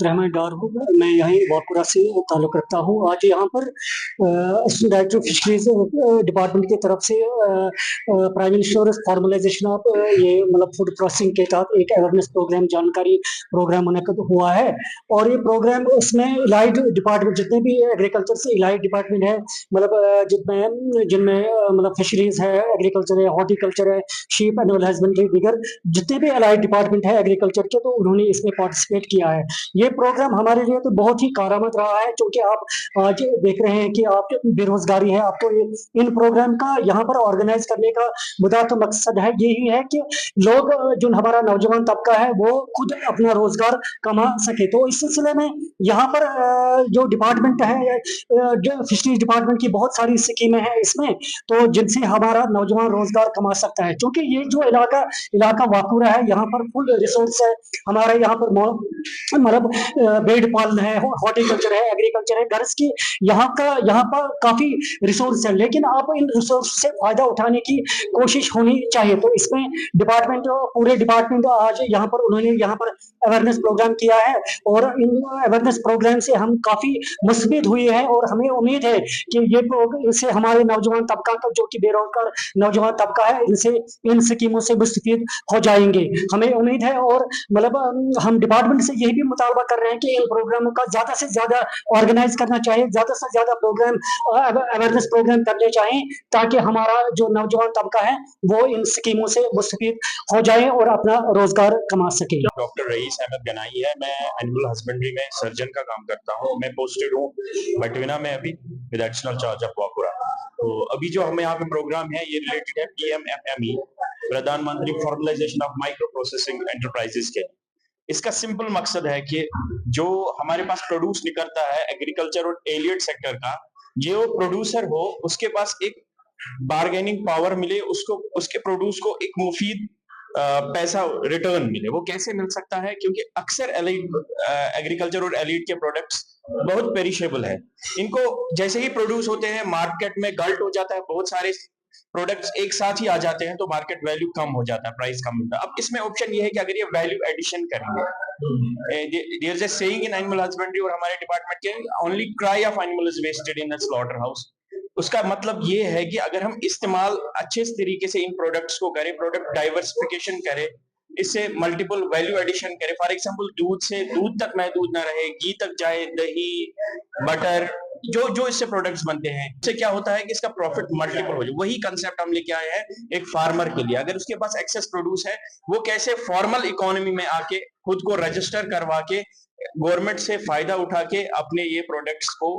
मोहम्मद रहमान डार हूँ। मैं यहीं वाकुड़ा से ताल्लुक़ रखता हूँ। आज यहाँ पर assistant director of fisheries department की तरफ से प्राइम मिनिस्टर फॉर्मलाइजेशन ऑफ ये मतलब फूड प्रोसेसिंग के तहत एक अवेयरनेस प्रोग्राम जानकारी प्रोग्राम मुनक़्क़द हुआ है। और ये प्रोग्राम इसमें इलाइड डिपार्टमेंट जितने भी एग्रीकल्चर से इलाइड डिपार्टमेंट है, मतलब जिनमें मतलब फिशरीज़ है, एग्रीकल्चर है, हॉर्टिकल्चर है, शीप एनिमल हस्बेंड्री, दीगर जितने भी अलाइड डिपार्टमेंट है एग्रीकल्चर के, तो उन्होंने इसमें पार्टिसिपेट किया है। ये प्रोग्राम हमारे लिए तो बहुत ही कारआमद रहा है, क्योंकि आप आज देख रहे हैं कि आप बेरोजगारी है, आपको इन प्रोग्राम का यहाँ पर ऑर्गेनाइज करने का मुद्दा तो मकसद है यही है कि लोग जो हमारा नौजवान तबका है वो खुद अपना रोजगार कमा सके। तो इस सिलसिले में यहाँ पर जो डिपार्टमेंट है, जो फिशरीज डिपार्टमेंट की बहुत सारी स्कीमें हैं इसमें, तो जिनसे हमारा नौजवान रोजगार कमा सकता है। क्योंकि ये जो इलाका वाकुड़ा है, यहाँ पर फुल रिसोर्स है। हमारे यहाँ पर मतलब भेड़ पालन है, हॉर्टिकल्चर है, एग्रीकल्चर है, गर्ल्स की यहाँ पर काफी रिसोर्स है, लेकिन आप इन रिसोर्स से फायदा उठाने की कोशिश होनी चाहिए। तो इसमें पूरे डिपार्टमेंट आज यहाँ पर उन्होंने यहाँ पर अवेयरनेस प्रोग्राम किया है, और इन अवेयरनेस प्रोग्राम से हम काफी मुस्तफिद हुए हैं, और हमें उम्मीद है कि इससे हमारे नौजवान तबका का जो कि बेरोजगार नौजवान तबका है, इनसे इन स्कीमों से मुस्तफिद हो जाएंगे, हमें उम्मीद है। और मतलब हम डिपार्टमेंट से यही भी मुतालबा कर रहे हैं कि इन प्रोग्रामों का ज्यादा से ज्यादा ऑर्गेनाइज करना चाहिए, ज्यादा से ज्यादा प्रोग्राम अवेयरनेस प्रोग्राम करने चाहिए, ताकि हमारा जो नौजवान तबका है वो इन स्कीमों से मुस्तफिद हो जाए और अपना रोजगार कमा सके। डॉक्टर रईस अहमद गनाई है, मैं एनिमल हस्बेंड्री में सर्जन का काम करता हूँ। मैं पोस्टेड हूँ बटविना में अभी विद एडिशनल चार्ज ऑफ वाकुड़ा। तो अभी जो हमें यहाँ पे प्रोग्राम है ये रिलेटेड है PMFME, प्रधानमंत्री formalisation of micro processing enterprises के। इसका सिंपल मकसद है कि जो हमारे पास प्रोड्यूस निकलता है एग्रीकल्चर और एलियड सेक्टर का, जो प्रोड्यूसर हो उसके पास एक बार्गेनिंग पावर मिले, उसको उसके प्रोड्यूस को एक मुफीद पैसा रिटर्न मिले। वो कैसे मिल सकता है? क्योंकि अक्सर एग्रीकल्चर और एलिड के प्रोडक्ट्स बहुत पेरिशेबल है। इनको जैसे ही प्रोड्यूस होते हैं मार्केट में गल्ट हो जाता है, बहुत सारे प्रोडक्ट्स एक साथ ही आ जाते हैं, तो मार्केट वैल्यू कम हो जाता है, प्राइस कम मिलता है। अब इसमें ऑप्शन ये है कि अगर ये वैल्यू एडिशन करेंगे, there is a saying in animal husbandry और हमारे डिपार्टमेंट के, only cry of animal is wasted in a slaughter house. उसका मतलब ये है कि अगर हम इस्तेमाल अच्छे तरीके से इन प्रोडक्ट्स को करें, प्रोडक्ट डाइवर्सिफिकेशन करें, इससे मल्टीपल वैल्यू एडिशन करें, फॉर एग्जांपल दूध से दूध तक महदूद ना रहे, घी तक जाए, दही, बटर, जो इससे प्रोडक्ट्स बनते हैं, इससे क्या होता है कि इसका प्रॉफिट मल्टीपल हो जाए। वही कंसेप्ट हम लेके आए हैं एक फार्मर के लिए। अगर उसके पास एक्सेस प्रोड्यूस है, वो कैसे फॉर्मल इकोनॉमी में आके खुद को रजिस्टर करवा के गवर्नमेंट से फायदा उठा के अपने ये प्रोडक्ट्स को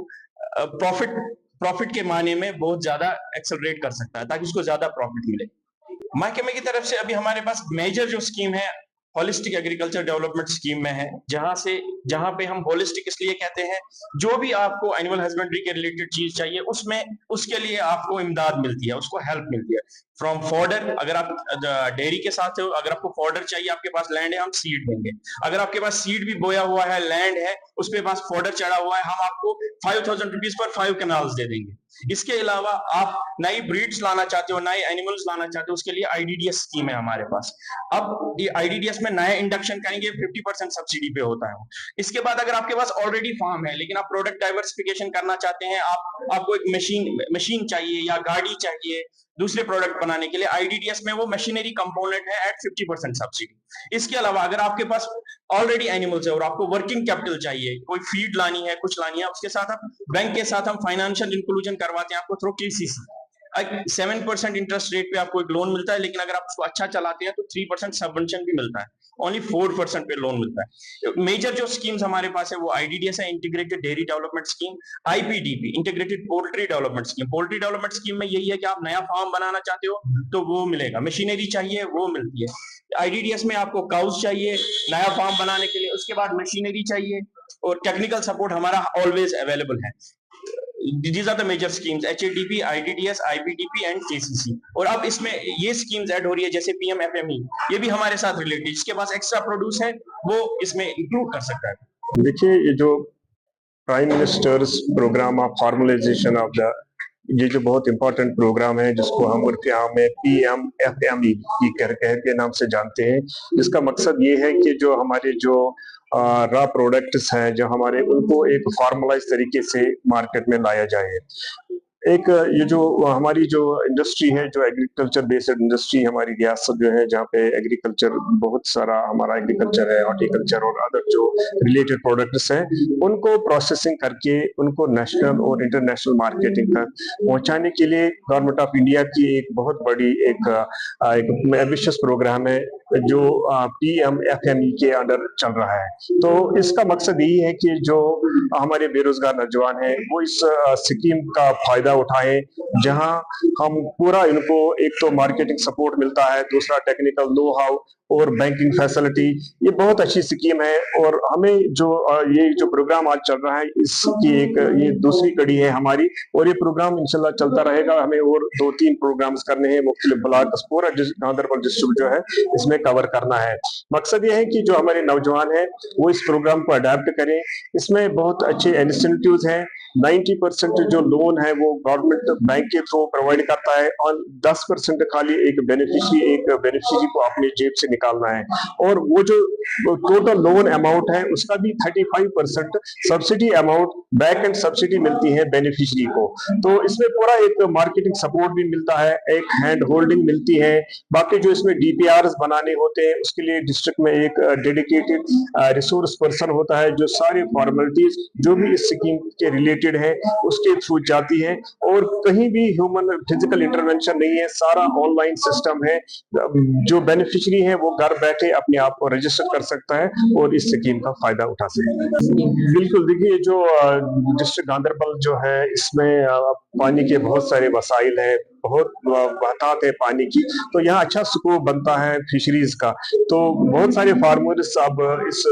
प्रॉफिट के माने में बहुत ज्यादा एक्सेलरेट कर सकता है, ताकि उसको ज्यादा प्रॉफिट मिले। महकमे की तरफ से अभी हमारे पास मेजर जो स्कीम है होलिस्टिक एग्रीकल्चर डेवलपमेंट स्कीम में है, जहां पे हम होलिस्टिक इसलिए कहते हैं, जो भी आपको एनिमल हस्बेंड्री के रिलेटेड चीज चाहिए उसमें उसके लिए आपको इमदाद मिलती है, उसको हेल्प मिलती है। फ्रॉम फॉर्डर, अगर आप डेयरी के साथ हो, अगर आपको फॉर्डर चाहिए, आपके पास लैंड है, हम सीड देंगे। अगर आपके पास सीड भी बोया हुआ है, लैंड है, उस पे पास फॉर्डर चढ़ा हुआ है, हम आपको 5000 रुपीज पर 5 कैनाल्स दे देंगे। इसके अलावा आप नई ब्रीड्स लाना चाहते हो, नए एनिमल्स लाना चाहते हो, उसके लिए IDDS स्कीम है हमारे पास। अब ये IDDS में नया इंडक्शन करेंगे, 50% सब्सिडी पे होता है। इसके बाद अगर आपके पास ऑलरेडी फार्म है, लेकिन आप प्रोडक्ट डाइवर्सिफिकेशन करना चाहते हैं, आपको एक मशीन चाहिए या गाड़ी चाहिए दूसरे प्रोडक्ट बनाने के लिए, IDDS में वो मशीनरी कंपोनेंट है एट 50% सब्सिडी। इसके अलावा अगर आपके पास ऑलरेडी एनिमल्स है और आपको वर्किंग कैपिटल चाहिए, कोई फीड लानी है, कुछ लानी है, उसके साथ आप बैंक के साथ हम फाइनेंशियल इंक्लूजन करवाते हैं आपको थ्रू KCC। 7% इंटरेस्ट रेट पे आपको एक लोन मिलता है, लेकिन अगर आप उसको अच्छा चलाते हैं तो 3% सबवेंशन भी मिलता है, ओनली 4% पे लोन मिलता है। मेजर जो स्कीम्स हमारे पास है वो IDDS है, integrated dairy development scheme, IPDP, integrated poultry development scheme. Poultry development scheme में यही है कि आप नया फार्म बनाना चाहते हो तो वो मिलेगा, मशीनरी चाहिए वो मिलती है। IDDS में आपको काउस चाहिए नया फार्म बनाने के लिए, उसके बाद मशीनरी चाहिए, और टेक्निकल सपोर्ट हमारा ऑलवेज अवेलेबल है। These are the major schemes, HADP, IDDS, IPDP and KCC। और अब इसमें ये स्कीम्स ऐड हो रही है जैसे PMFME, ये भी हमारे साथ रिलेटेड, जिसके पास एक्स्ट्रा प्रोड्यूस है वो इसमें इंक्लूड कर सकता है। देखिए, ये जो prime ministers programme of formalization of the ये जो बहुत इंपॉर्टेंट प्रोग्राम है जिसको हम उर्फी आम में PMFME की कह के नाम से जानते हैं, जिसका मकसद ये है कि जो हमारे जो रॉ प्रोडक्ट्स हैं जो हमारे उनको एक फॉर्मलाइज तरीके से मार्केट में लाया जाए। एक ये जो हमारी जो इंडस्ट्री है, जो एग्रीकल्चर बेस्ड इंडस्ट्री हमारी रियासत जो है, जहाँ पे एग्रीकल्चर बहुत सारा हमारा एग्रीकल्चर है, हॉर्टिकल्चर और अदर जो रिलेटेड प्रोडक्ट्स हैं, उनको प्रोसेसिंग करके उनको नेशनल और इंटरनेशनल मार्केटिंग तक पहुंचाने के लिए गवर्नमेंट ऑफ इंडिया की एक बहुत बड़ी एक एम्बिशियस प्रोग्राम है जो PMFME के अंडर चल रहा है। तो इसका मकसद यही है कि जो हमारे बेरोजगार नौजवान हैं वो इस स्कीम का फायदा उठाएं, जहां हम पूरा इनको एक तो मार्केटिंग सपोर्ट मिलता है, दूसरा टेक्निकल नो हाउ और बैंकिंग फैसिलिटी। ये बहुत अच्छी स्कीम है और हमें जो ये जो प्रोग्राम आज चल रहा है इसकी एक ये दूसरी कड़ी है हमारी, और ये प्रोग्राम इंशाल्लाह चलता रहेगा। हमें और 2-3 प्रोग्राम्स करने हैं, मुख्तलिफ ब्लॉक पूरा गांधरबल डिस्ट्रिक्ट जो है इसमें कवर करना है। मकसद ये है कि जो हमारे नौजवान हैं वो इस प्रोग्राम को अडेप्ट करें। इसमें बहुत अच्छे इंसेंटिव्स हैं। 90% जो लोन है वो गवर्नमेंट बैंक के थ्रू प्रोवाइड करता है और 10% खाली एक बेनिफिशियरी को अपने जेब से निकालना है, और वो जो टोटल लोन अमाउंट है उसका भी 35% subsidy amount back and subsidy मिलती है बेनिफिशियरी को। तो इसमें पूरा एक मार्केटिंग सपोर्ट भी मिलता है, एक हैंड होल्डिंग मिलती है। बाकी जो इसमें DPRs बनाने होते हैं उसके लिए डिस्ट्रिक्ट में एक डेडिकेटेड रिसोर्स पर्सन होता है जो सारी फॉर्मेलिटीज जो भी इस स्कीम के रिलेटेड है उसके थ्रू जाती है, और कहीं भी ह्यूमन फिजिकल इंटरवेंशन नहीं है, सारा ऑनलाइन सिस्टम है। जो बेनिफिशियरी है वो घर बैठे अपने आप को रजिस्टर कर सकता है और इस स्कीम का फायदा उठा सकता है। बिल्कुल, देखिए जो डिस्ट्रिक्ट गांधरबल जो है इसमें पानी के बहुत सारे वसाइल हैं, बहुत बहतात है पानी की, तो यहाँ अच्छा स्कोप बनता है फिशरीज का। तो बहुत सारे फार्मर्स अब इस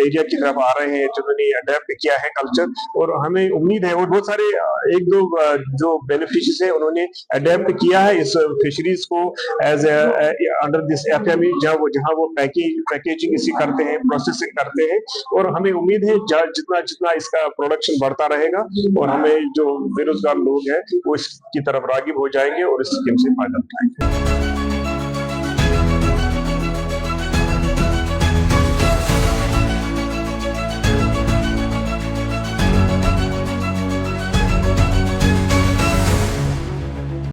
एरिया की तरफ आ रहे हैं जिन्होंने अडेप्ट किया है कल्चर, और हमें उम्मीद है और बहुत सारे 1-2 जो बेनिफिशियरीज हैं उन्होंने अडेप्ट किया है इस फिशरीज को एज अंडर दिस FME, जहाँ वो पैकेजिंग इसी करते हैं, प्रोसेसिंग करते हैं, और हमें उम्मीद है जितना जितना इसका प्रोडक्शन बढ़ता रहेगा और हमें जो बेरोजगार लोग हैं वो इसकी तरफ रागिब हो जाएंगे और इस स्कीम से फायदा उठाएंगे।